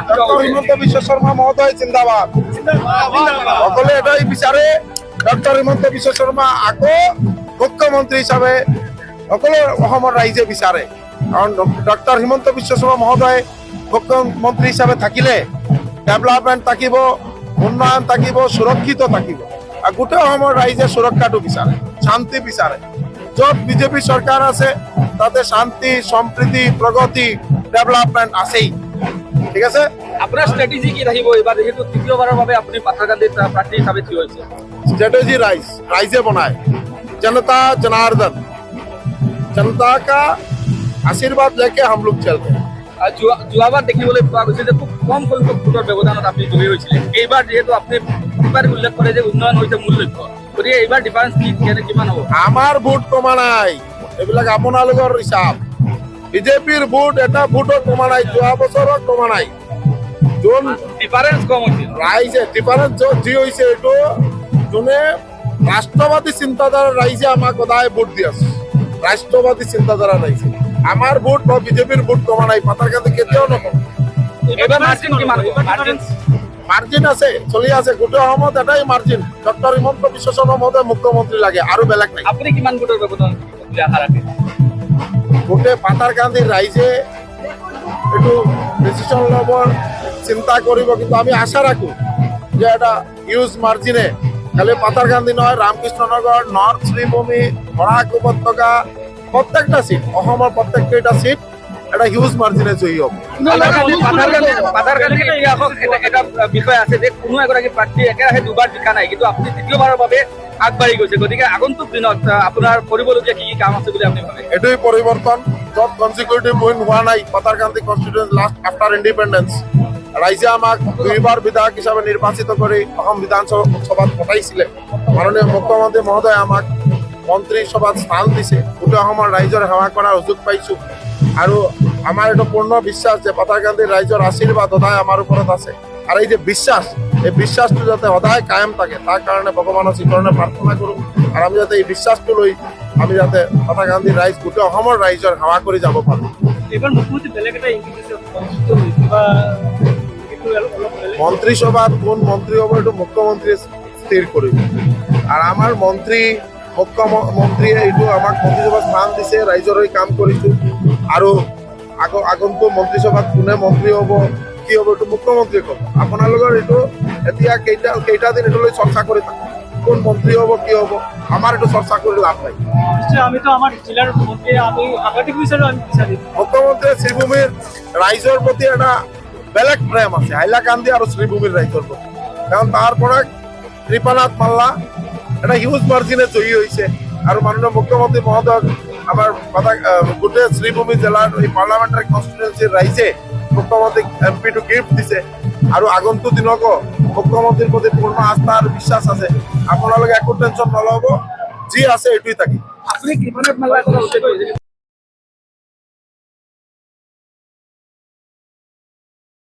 Doctor Himanta Biswa Sarma মহোদয় জিন্দাবাদ। সকলে এটাই বিচাৰে ডক্টৰ হিমন্ত বিশ্ব শৰ্মা আকৌ মুখ্যমন্ত্ৰী হিসাবে সকলো অসমৰ ৰাইজে বিচাৰে। কাৰণ ডক্টর হিমন্ত বিশ্ব শর্মা মহোদয় মুখ্যমন্ত্রী হিসাবে থাকিলে ডেভেলপমেন্ট থাকিব, উন্নয়ন থাকিব, সুরক্ষিত থাকিব। আর গোটেই অসমৰ ৰাইজে সুৰক্ষাটো বিচাৰে, শান্তি বিচাৰে। য'ত বিজেপি চৰকাৰ আছে তাতে শান্তি, সম্প্ৰীতি, প্ৰগতি, ডেভেলপমেন্ট আছেই। ঠিক আছে, আপনার স্ট্র্যাটেজি কি থাকিব এবার যেহেতু তৃতীয়বারের ভাবে আপনি পাথারকান্দির প্রার্থী হিসাবে ঠিক হয়েছে? स्ट्रेटेजी राइजे बनाए, जनता जनार्दन, जनता का आशीर्वाद लेके हम लोग चलते हैं। আর যোৱাবাৰ দেখিবলৈ পোৱা গৈছে যে খুব কম সংখ্যক ভোটৰ ব্যৱধানত আপুনি জয়ী হৈছিলে। এইবাৰ যিহেতু আপুনি এবাৰ উল্লেখ কৰে যে উন্নয়ন হৈছে মূল লক্ষ্য, গতিকে এইবাৰ ডিফাৰেন্স কিমান হ'ব? আমাৰ ভোট কমা নাই, এইবিলাক আপোনালোকৰ হিচাপ। বিজেপিৰ ভোট এটা ভোটত কমা নাই, যোৱা বছৰত কমা নাই। যোন ডিফারেন্স কম হৈছে রাইজে ডিফারেন্স যি হৈছে এইটো যোনে রাষ্ট্রবাদী চিন্তাধারা রাইজে আমাক সদায় ভোট দি আছে। রাষ্ট্রবাদী চিন্তাধারা রাইজে আমার ভোট বা বিজেপির ভোট কমা নাই, পাথারকান্দি কেতিয়াও নকম। এইবাৰ মার্জিন কিমান হ'ব? মার্জিন আছে, চলি আছে। গোটেই অসমত এটাই মার্জিন, ডক্টর হিমন্ত বিশ্ব শর্মা মহোদয় মুখ্যমন্ত্রী লাগে, আৰু বেলেগ নাই। আপুনি কিমান ভোটৰ ব্যৱধান বুলি আশা ৰাখে? গোটেই পাথাৰকান্দিৰ ৰাইজে এইটো ডিসিশন লবৰ চিন্তা কৰিব, কিন্তু আমি আশা ৰাখো যে এটা হিউজ মাৰ্জিনে খালি পাথাৰকান্দি নয়, ৰামকৃষ্ণনগৰ, নৰ্থ শ্ৰীভূমি, বৰাক উপত্যকা প্ৰত্যেকটা সিট, অসমৰ প্ৰত্যেকটা সিট এটা হিউজ মাৰ্জিনে জয়ী হ'ব। পাথাৰকান্দিৰ ইতিহাসত এটা বিষয় আছে যে কোনো এগৰাকী প্ৰাৰ্থী একেৰাহে দুবাৰ জিকা নাই, কিন্তু আপুনি তৃতীয়বাৰৰ বাবে আগবাঢ়ি গৈছে। গতিকে আগন্তুক দিনত আপোনাৰ কৰিবলগীয়া কি কি কাম আছে বুলি আপুনি ভাবে? এটাই পৰিবৰ্তন, যত কনজিকিউটিভ উইন হোৱা নাই Patharkandi constituency last after independence. রাইজে আমাক দুইবার বিধায়ক হিসাবে নির্বাচিত করে অসম বিধানসভাত পঠাইছিলে। মাননীয় মুখ্যমন্ত্রী মহোদয় আমাক মন্ত্ৰীসভাত স্থান দিছে। গোটেই অসমৰ ৰাইজৰ সেৱা কৰাৰ সুযোগ পাইছোঁ। আৰু আমাৰ এইটো পূৰ্ণ বিশ্বাস যে পাথাৰকান্দিৰ ৰাইজৰ আশীৰ্বাদ সদায় আমাৰ ওপৰত আছে। আৰু এই যে বিশ্বাস, এই বিশ্বাসটো যাতে সদায় কায়েম থাকে তাৰ কাৰণে ভগৱানৰ চৰণে প্ৰাৰ্থনা কৰোঁ। আৰু আমি যাতে এই বিশ্বাসটো লৈ আমি যাতে পাথাৰকান্দিৰ ৰাইজ, গোটেই অসমৰ ৰাইজৰ সেৱা কৰি যাব পাৰোঁ। এবাৰ মুখ্যমন্ত্ৰী বেলেগ এটা ইংগিত দিছে মন্ত্ৰিসভাত কোন মন্ত্ৰী হব এইটো মুখ্যমন্ত্ৰী স্থিৰ কৰিব। আৰু আমাৰ মুখ্যমন্ত্ৰীয়ে এইটো আমাক মন্ত্ৰিসভাত স্থান দিছে, ৰাইজৰ হৈ কাম কৰিছোঁ। আৰু আগন্তুক মন্ত্ৰিসভাত কোনে মন্ত্ৰী হ'ব, কি হ'ব এইটো মুখ্যমন্ত্ৰীয়ে ক'ব। আপোনালোকৰ এইটো এতিয়া কেইটা দিন এইটো লৈ চৰ্চা কৰি থাকক, কোন মন্ত্ৰী হ'ব কি হ'ব। আমাৰ এইটো চৰ্চা কৰি লাভ নাই। আমি তো আমাৰ জেলাৰ মধ্যে আমি সাংবাদিক বিচাৰও আমি বিচাৰি মুখ্যমন্ত্ৰী শ্ৰীভূমিৰ ৰাইজৰ প্ৰতি এটা বেলেগ প্ৰেম আছে, হাইলাকান্দি আৰু শ্ৰীভূমিৰ ৰাইজৰ প্ৰতি। কাৰণ তাৰপৰে কৃপানাথ মাল্লা এটা হিউজ মাৰ্জিনে জয়ী হয়েছে। আৰু মাননীয় মুখ্যমন্ত্ৰী মহোদয় আমাৰ গোটেই শ্ৰীভূমি জেলাৰ এই পাৰ্লামেন্টাৰি কনস্টিটুয়েন্সিৰ ৰাইজে মুখ্যমন্ত্ৰী এমপিটো গিফট দিছে। আৰু আগন্তুক দিনকো মুখ্যমন্ত্রীর প্রতি পূর্ণ আস্থা আর বিশ্বাস আছে। আপোনালোকে একো টেনশন নল'ব, যি আছে এইটোই থাকি। আপুনি কৃপানাথ মাল্লাৰ কথা উল্লেখ কৰিছে।